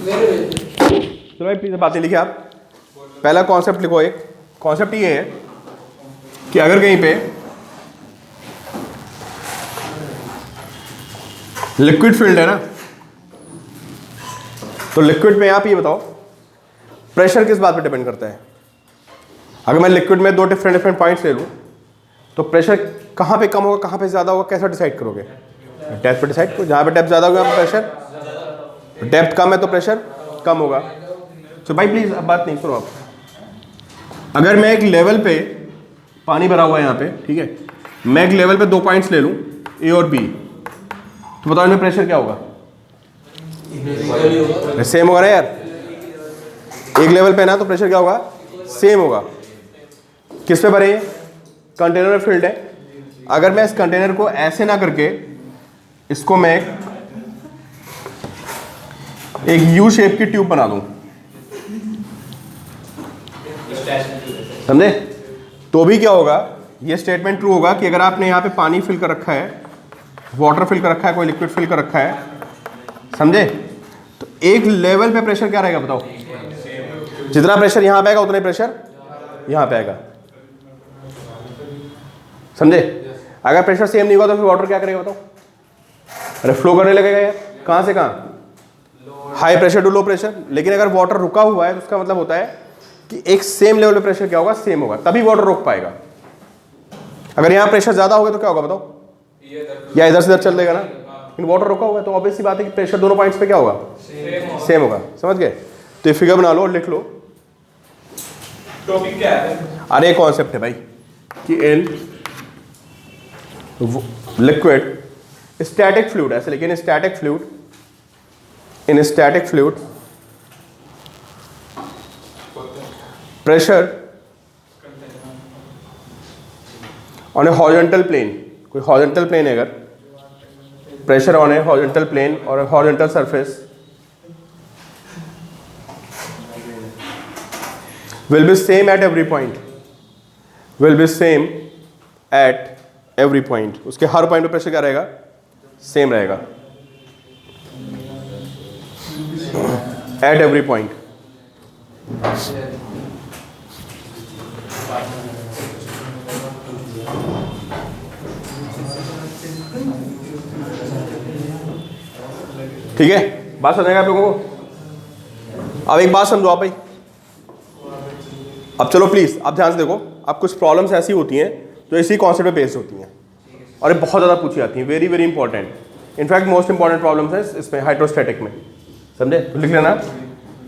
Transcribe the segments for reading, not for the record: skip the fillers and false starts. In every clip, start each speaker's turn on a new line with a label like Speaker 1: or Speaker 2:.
Speaker 1: चलो भाई प्लीज बातें लिखिए आप। पहला कॉन्सेप्ट लिखो। एक कॉन्सेप्ट ये है कि अगर कहीं पे लिक्विड फील्ड है ना, तो लिक्विड में आप ये बताओ प्रेशर किस बात पे डिपेंड करता है। अगर मैं लिक्विड में दो डिफरेंट पॉइंट्स ले लूं तो प्रेशर कहां पे कम होगा कहां पे ज्यादा होगा कैसे डिसाइड करोगे? डेप्थ पे डिसाइड करो। जहां पे डेप्थ ज्यादा होगा प्रेशर, डेप्थ कम है तो प्रेशर कम होगा। तो भाई प्लीज अब बात नहीं सुनो आप। अगर मैं एक लेवल पे पानी भरा हुआ है यहाँ पे, ठीक है, मैं एक लेवल पे दो पॉइंट्स ले लूं ए और बी, तो बताओ इनमें प्रेशर क्या होगा? सेम होगा ना यार। एक लेवल पे ना तो प्रेशर क्या होगा? सेम होगा। किस पे भरे? कंटेनर में फिल्ड है। अगर मैं इस कंटेनर को ऐसे ना करके इसको मैं एक यू शेप की ट्यूब बना दूं, समझे? तो भी क्या होगा? ये स्टेटमेंट ट्रू होगा कि अगर आपने यहां पे पानी फिल कर रखा है, वाटर फिल कर रखा है, कोई लिक्विड फिल कर रखा है, समझे, तो एक लेवल पे प्रेशर क्या रहेगा बताओ? जितना प्रेशर यहां पे आएगा उतना प्रेशर यहां पे आएगा, समझे? अगर प्रेशर सेम नहीं होगा तो फिर वाटर क्या करेगा बताओ? अरे फ्लो करने लगेगा यार। कहां से कहां? High pressure to low pressure. लेकिन अगर वाटर रुका हुआ है तो उसका मतलब होता है कि एक सेम लेवल पे प्रेशर क्या होगा? सेम होगा, तभी वाटर रोक पाएगा। अगर यहां प्रेशर ज्यादा होगा तो क्या होगा बताओ? या इधर से इधर चल देगा ना। लेकिन वाटर रुका हुआ है तो ऑब्वियस सी बात है कि प्रेशर दोनों पॉइंट्स पे क्या होगा? सेम होगा। समझ गए? तो ये फिगर बना लो और लिख लो।
Speaker 2: टॉपिक क्या है?
Speaker 1: अरे कॉन्सेप्ट है भाई कि इन लिक्विड स्टैटिक फ्लूइड, ऐसे लेकिन static fluid, in static fluid pressure on a horizontal plane, कोई हॉरिजॉन्टल प्लेन है अगर, pressure on a horizontal plane और horizontal surface will be same at every point, will be same at every point। उसके हर point पे pressure क्या रहेगा? Same रहेगा at every point। ठीक है, बात समझेगा आप लोगों को? अब एक बात समझो आप भाई। अब चलो प्लीज आप ध्यान से देखो। अब कुछ प्रॉब्लम्स ऐसी होती हैं जो इसी कॉन्सेप्ट पे बेस्ड होती हैं और ये बहुत ज़्यादा पूछी जाती हैं। Very very important, in fact most important problems है इसमें हाइड्रोस्टैटिक में, समझे? तो लिख लेना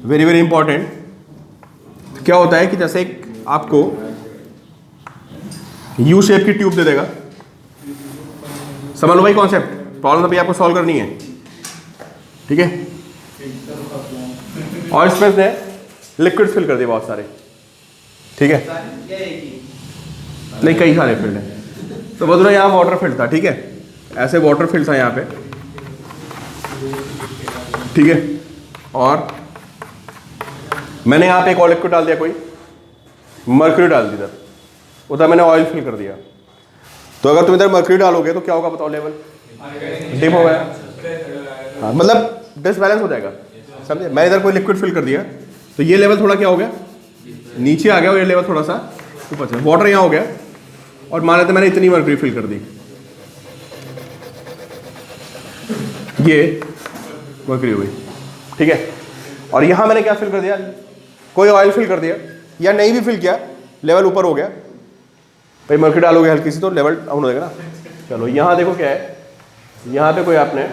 Speaker 1: वेरी वेरी इंपॉर्टेंट। क्या होता है कि जैसे एक आपको यू शेप की ट्यूब दे देगा, समझ लो भाई कॉन्सेप्ट। प्रॉब्लम अभी आपको सॉल्व करनी है, ठीक है? और इसमें से लिक्विड फिल कर दिए बहुत सारे, ठीक है? नहीं, कई सारे फील्ड हैं। तो बोल रहा यहाँ वाटर फील्ड था, ठीक है? ऐसे वाटर फील्ड था यहाँ पे, ठीक है? और मैंने यहाँ पे एक और लिक्विड डाल दिया, कोई मर्क्यूरी डाल दी, उधर मैंने ऑयल फिल कर दिया। तो अगर तुम इधर मर्क्यूरी डालोगे तो क्या होगा बताओ? लेवल डिप हो गया। हाँ, मतलब डिसबैलेंस हो जाएगा, समझे? मैंने इधर कोई लिक्विड फिल कर दिया तो ये लेवल थोड़ा क्या हो गया? नीचे आ गया और ये लेवल थोड़ा सा ऊपर चला। वाटर यहाँ हो गया और मान लेते मैंने इतनी मर्क्यूरी फिल कर दी, ये मर्क्यूरी हुई, ठीक है? और यहाँ मैंने क्या फिल कर दिया? कोई ऑयल फिल कर दिया, या नहीं भी फिल किया, लेवल ऊपर हो गया। भाई मर्क्यूरी डालोगे हल्की सी तो लेवल डाउन हो जाएगा ना। चलो यहाँ देखो क्या है, यहाँ पे कोई आपने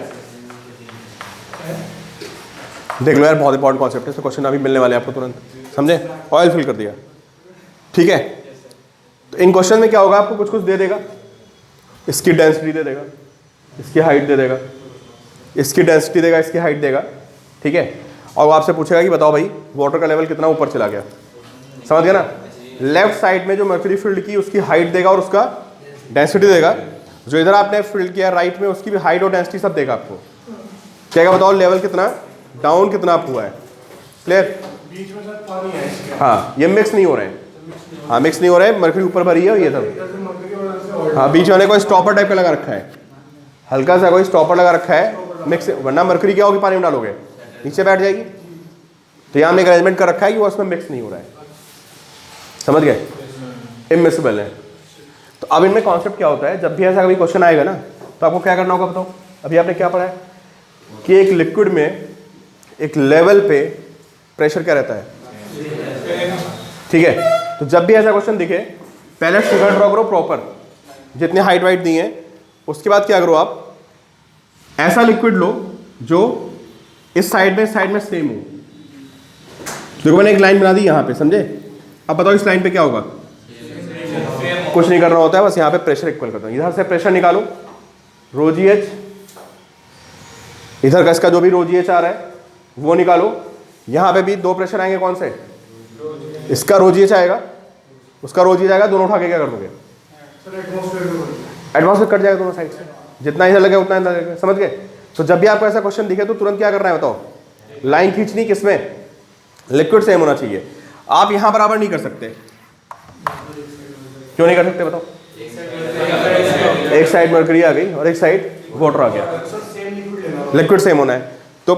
Speaker 1: देख लो यार, बहुत इंपॉर्टेंट कॉन्सेप्ट है, तो क्वेश्चन अभी मिलने वाले हैं आपको तुरंत, समझे? ऑयल फिल कर दिया, ठीक है? तो इन क्वेश्चन में क्या होगा? आपको कुछ कुछ दे देगा, इसकी डेंसिटी दे देगा, इसकी हाइट दे देगा, इसकी डेंसिटी देगा, इसकी हाइट देगा, ठीक है? और वो आपसे पूछेगा कि बताओ भाई वाटर का लेवल कितना ऊपर चला गया, समझ गया ना? लेफ्ट साइड में जो मर्क्यूरी फील्ड की उसकी हाइट देगा और उसका डेंसिटी देगा, जो इधर आपने फील्ड किया राइट में उसकी भी हाइट और डेंसिटी सब देगा आपको। क्या बताओ लेवल कितना डाउन कितना अप हुआ है? क्लियर? हाँ, ये मिक्स नहीं हो रहे हैं। हाँ, मिक्स नहीं हो रहा है, मर्क्यूरी ऊपर भरी है और ये सब। हाँ, बीच वाले कोई स्टॉपर टाइप का लगा रखा है, हल्का सा कोई स्टॉपर लगा रखा है, मिक्स, वरना मर्क्यूरी क्या होगी? पानी में डालोगे नीचे बैठ जाएगी, तो यहाँ हमने एक अरेंजमेंट कर रखा है कि वो उसमें मिक्स नहीं हो रहा है, समझ गए, इमिसिबल है। तो अब इनमें कॉन्सेप्ट क्या होता है, जब भी ऐसा कभी क्वेश्चन आएगा ना तो आपको क्या करना होगा बताओ। अभी आपने क्या पढ़ा है कि एक लिक्विड में एक लेवल पे प्रेशर क्या रहता है, ठीक है। तो जब भी ऐसा क्वेश्चन दिखे पहले फिगर ड्रॉ करो प्रॉपर, जितने हाइट वाइट दी है, उसके बाद क्या करो आप, ऐसा लिक्विड लो जो इस साइड में सेम हो। देखो मैंने एक लाइन बना दी यहाँ पे, समझे। अब बताओ इस लाइन पे क्या होगा, कुछ नहीं करना होता है, बस यहाँ पे प्रेशर इक्वल करता हूँ। इधर से प्रेशर निकालो रो जी एच, इधर का इसका जो भी रो जी एच आ रहा है वो निकालो। यहाँ पे भी दो प्रेशर आएंगे, कौन से, इसका रो जी एच आएगा, उसका रो जी एच आएगा, दोनों उठा के क्या कर दोगे, एटमॉस्फेयर कट जाएगा दोनों साइड से, जितना इधर लगे उतना इधर लगे, समझ गए। तो जब भी आपको ऐसा क्वेश्चन दिखे तो तुरंत क्या करना है बताओ, लाइन खींचनी, किसमें, लिक्विड सेम होना चाहिए। आप यहां बराबर नहीं कर सकते, क्यों नहीं कर सकते बताओ, एक साइड मर्करी आ गई और एक साइड वाटर आ गया, लिक्विड सेम होना है। तो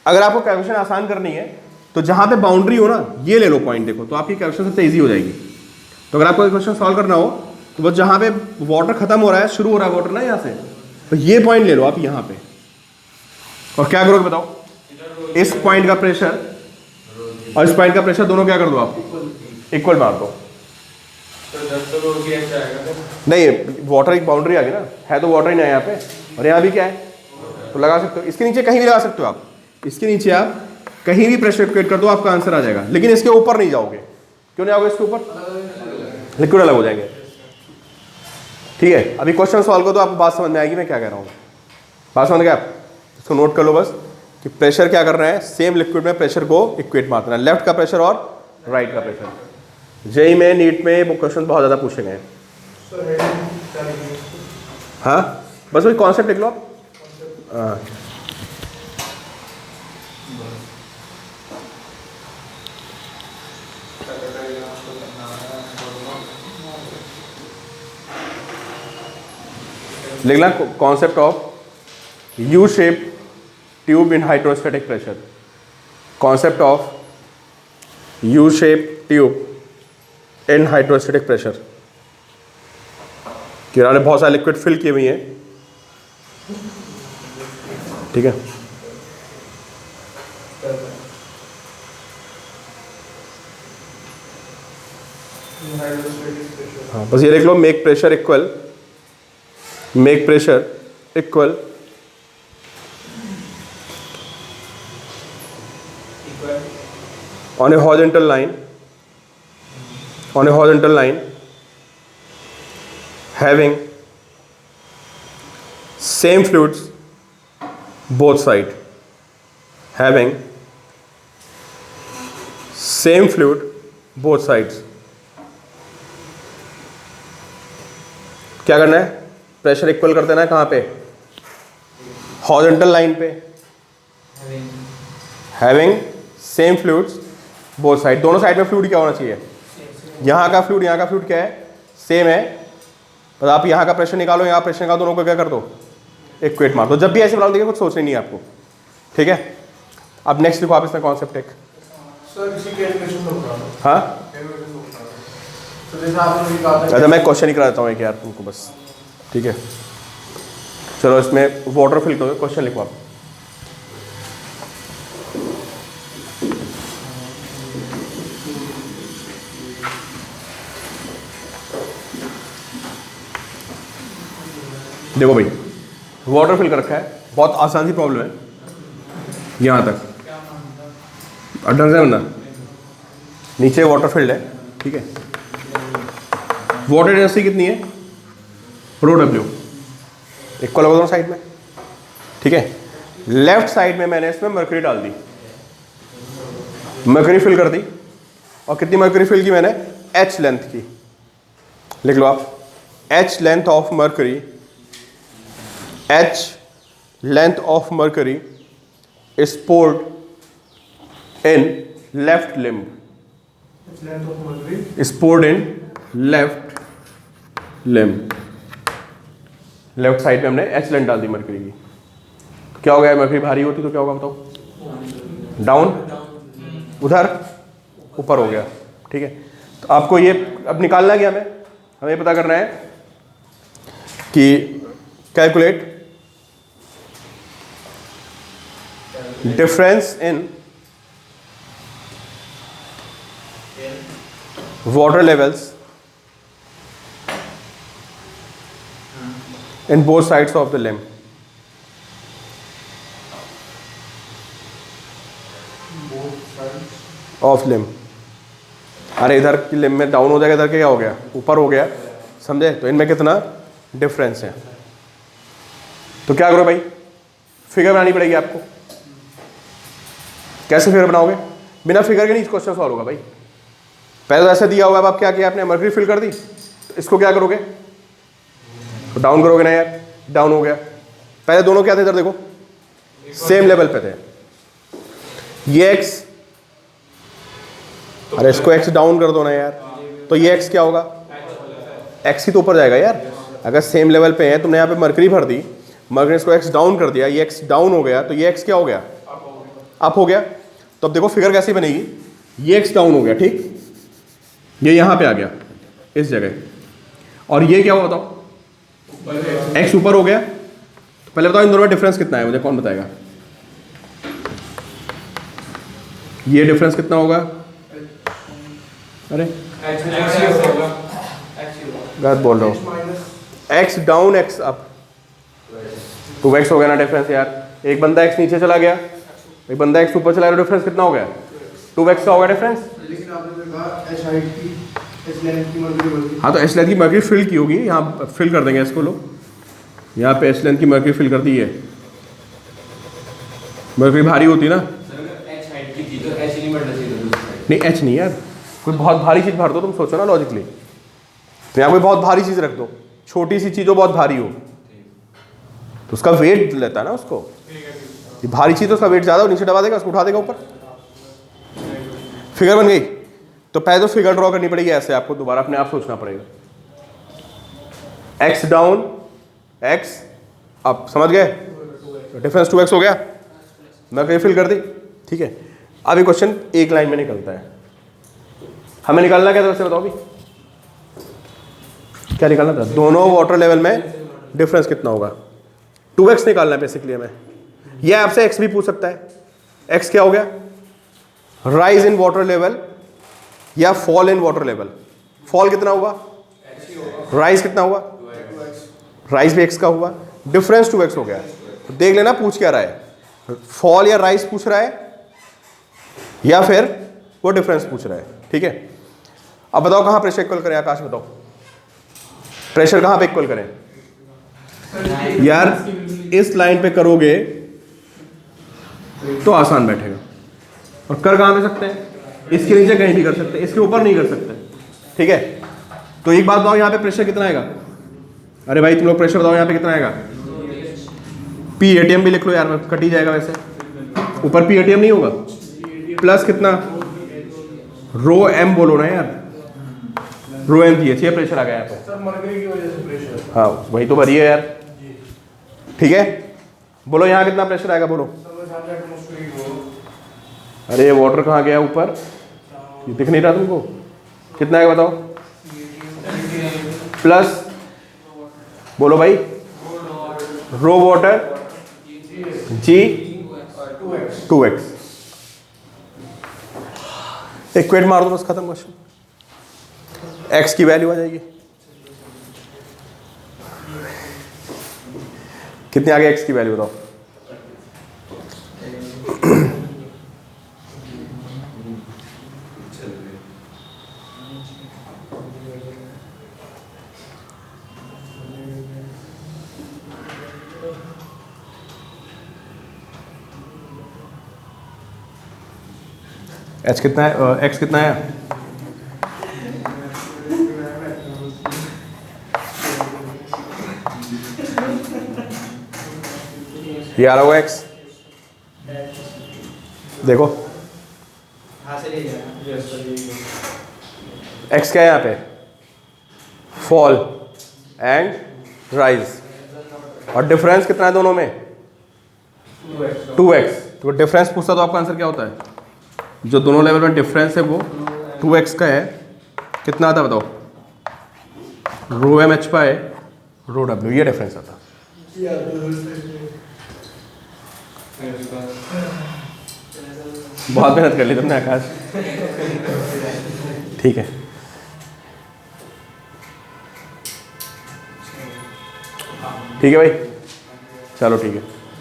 Speaker 1: अगर आपको कैलकुलेशन आसान करनी है तो जहां पे बाउंड्री हो ना, ये ले लो पॉइंट, देखो तो आपकी कैलकुलेशन सबसे ईजी हो जाएगी। तो अगर आपको क्वेश्चन सॉल्व करना हो तो बस जहां पे वाटर खत्म हो रहा है, शुरू हो रहा है वाटर ना यहाँ से, तो ये पॉइंट ले लो आप यहाँ पे, और क्या करोगे बताओ, इस पॉइंट का प्रेशर और इस पॉइंट का प्रेशर दोनों क्या कर दो आप, इक्वल मार दो। नहीं, वाटर एक बाउंड्री आ गई ना, है तो वाटर ही ना यहाँ पे, और यहाँ भी क्या है, तो लगा सकते हो, इसके नीचे कहीं भी लगा सकते हो आप, इसके नीचे आप कहीं भी प्रेशर क्रिएट कर दो, आपका आंसर आ जाएगा। लेकिन इसके ऊपर नहीं जाओगे, क्यों नहीं आओगे इसके ऊपर, लिक्विड अलग हो जाएंगे, ठीक है। अभी क्वेश्चन सॉल्व करो तो आपको बात समझ में आएगी मैं क्या कह रहा हूँ। बात समझ गए आप, इसको नोट कर लो बस कि प्रेशर क्या कर रहे हैं, सेम लिक्विड में प्रेशर को इक्वेट मारना है, लेफ्ट का प्रेशर और राइट का प्रेशर। जेई में, नीट में वो क्वेश्चन बहुत ज़्यादा पूछे गए हैं। हाँ बस वही कॉन्सेप्ट लिख लो आप। हाँ लिखना concept of U shape tube in hydrostatic pressure, concept of U shape tube in hydrostatic pressure. किराने ने बहुत सारे लिक्विड फिल किए हुए हैं, ठीक है। हाँ बस ये लिख लो, make pressure equal, make pressure equal on a horizontal line, having same fluids both side, having same fluid both sides। क्या करना है, प्रेशर इक्वल कर देना है, कहाँ पे, हॉरिजॉन्टल लाइन पे, having same fluids both side, दोनों साइड में फ्लूइड क्या होना चाहिए, यहाँ का फ्लूइड यहाँ का फ्लूइड क्या है, सेम है। बस आप यहाँ का प्रेशर निकालो, यहाँ प्रेशर निकालो, दोनों को क्या कर दो, इक्वेट मार दो। जब भी ऐसे प्रॉब्लम देखिए कुछ सोचनी नहीं है आपको, ठीक है। अब नेक्स्ट लिखो आप इसमें कॉन्सेप्ट एक, हाँ अच्छा मैं क्वेश्चन ही करा देता हूँ एक यार तुमको बस, ठीक है। चलो इसमें वाटर फिल करो, क्वेश्चन लिखो आप। देखो भाई वाटर फिल कर रखा है, बहुत आसान सी प्रॉब्लम है यहाँ तक, और ढंग से बनना, नीचे वाटर फिल्ड है, ठीक है। वाटर डेंसिटी कितनी है, रो डब्ल्यू, इक्वल होगा दोनों साइड में, ठीक है। लेफ्ट साइड में मैंने इसमें मर्करी डाल दी, मर्करी फिल कर दी, और कितनी मर्करी फिल की मैंने, एच लेंथ की, लिख लो आप, H length of mercury, H length of mercury is poured in left limb, is poured in left limb, left side में हमने एच लेंथ डाल दी मर्करी की। क्या हो गया, मर्करी भारी होती तो क्या होगा बताओ, डाउन, उधर ऊपर हो गया, ठीक है। तो आपको ये अब निकालना है क्या, हमें पता करना है कि calculate difference in water levels in both sides of the limb. Of limb. अरे इधर की लिम्ब में डाउन हो जाएगा, इधर क्या हो गया, ऊपर हो गया, समझे। तो इनमें कितना डिफरेंस है। तो क्या करो भाई, फिगर बनानी पड़ेगी आपको। कैसे फिगर बनाओगे, बिना फिगर के नहीं क्वेश्चन सॉल्व होगा भाई। पहले तो ऐसा दिया हुआ है, अब क्या किया आपने, मर्करी फिल कर दी, तो इसको क्या करोगे, तो डाउन करोगे ना यार, डाउन हो गया। पहले दोनों क्या थे इधर देखो, सेम लेवल पे थे। ये x, अरे इसको x डाउन कर दो ना यार, तो ये x क्या होगा, x ही तो ऊपर जाएगा यार। अगर सेम लेवल पे है, तुमने यहाँ पे मर्करी भर दी, मर्करी इसको x डाउन कर दिया, ये x डाउन हो गया, तो ये x क्या हो गया, अप हो गया। तो अब देखो फिगर कैसी बनेगी, ये x डाउन हो गया, ठीक, ये यहां पे आ गया इस जगह, और ये क्या हुआ बताओ, x ऊपर हो गया। तो पहले बताओ इन दोनों में डिफरेंस कितना है, मुझे कौन बताएगा, ये डिफरेंस कितना होगा, अरे गलत बोल रहा हूँ, x down x up, 2x हो गया ना डिफरेंस यार। एक बंदा x नीचे चला गया, एक बंदा x ऊपर चला गया, डिफरेंस कितना हो गया, 2x का होगा डिफरेंस। हाँ तो एच लेंथ की मर्करी फिल की होगी, यहाँ फिल कर देंगे इसको, लो यहाँ पे एच लेंथ की मर्करी फिल कर दी है। मर्करी भारी होती है ना, नहीं एच नहीं यार, कोई बहुत भारी चीज भर दो, तुम सोचो ना लॉजिकली। तो यहाँ कोई बहुत भारी चीज रख दो, छोटी सी चीज हो बहुत भारी हो, तो उसका वेट लेता है ना उसको, ये भारी चीज तो उसका वेट ज्यादा हो, नीचे दबा देगा, उसको उठा देगा ऊपर। फिगर बन गई। तो पहले तो फिगर ड्रॉ करनी पड़ेगी ऐसे, आपको दोबारा अपने आप सोचना पड़ेगा, x डाउन x अप, समझ गए, डिफरेंस 2x हो गया, मैं फिल कर दी, ठीक है। अब ये क्वेश्चन एक लाइन में निकलता है, हमें निकालना क्या था वैसे बताओ भी, क्या निकालना था, दोनों वाटर लेवल में डिफरेंस कितना होगा, 2x निकालना है बेसिकली हमें। यह आपसे x भी पूछ सकता है, x क्या हो गया, राइज इन वाटर लेवल या fall in water level. Fall कितना हुआ, राइज कितना हुआ, राइज भी x का हुआ, डिफरेंस 2x हो गया। तो देख लेना पूछ क्या रहा है, फॉल या राइज पूछ रहा है या फिर वो डिफरेंस पूछ रहा है, ठीक है। अब बताओ कहां प्रेशर इक्वल करें, आकाश बताओ प्रेशर कहां पे इक्वल करें यार। इस लाइन पे करोगे तो आसान बैठेगा, और कर कहां पे सकते हैं, इसके नीचे कहीं भी कर सकते हैं, इसके ऊपर नहीं कर सकते, ठीक है। तो एक बात बताओ, यहाँ पे प्रेशर कितना आएगा, अरे भाई तुम लोग प्रेशर बताओ यहाँ पे कितना आएगा, पी एटीएम भी लिख लो यार, कट ही जाएगा वैसे, ऊपर पी एटीएम नहीं होगा, प्लस कितना रो एम बोलो ना यार, रो एम चाहिए प्रेशर आ गया यहाँ पे, हाँ वही तो भरी है यार, ठीक है। बोलो यहाँ कितना प्रेशर आएगा, बोलो। अरे ये वाटर कहाँ गया ऊपर, ये दिख नहीं रहा तुमको, कितना आएगा बताओ, प्लस बोलो भाई, रो वाटर जी 2x, इक्वेट मार दो बस, खत्म क्वेश्चन। x की वैल्यू आ जाएगी, कितने आ गए x की वैल्यू बताओ, h कितना है, x कितना है, ये आ रहा होगा x, देखो x क्या है यहाँ पे, फॉल एंड राइज, और डिफरेंस कितना है दोनों में, 2x। तो डिफरेंस पूछता तो आपका आंसर क्या होता है, जो दोनों लेवल में डिफरेंस है वो 2x का है, कितना आता बताओ, रो एम एच बाय रो डब्ल्यू, ये डिफरेंस आता। बहुत मेहनत कर ली तुमने आकाश। ठीक है, ठीक है भाई, चलो ठीक है।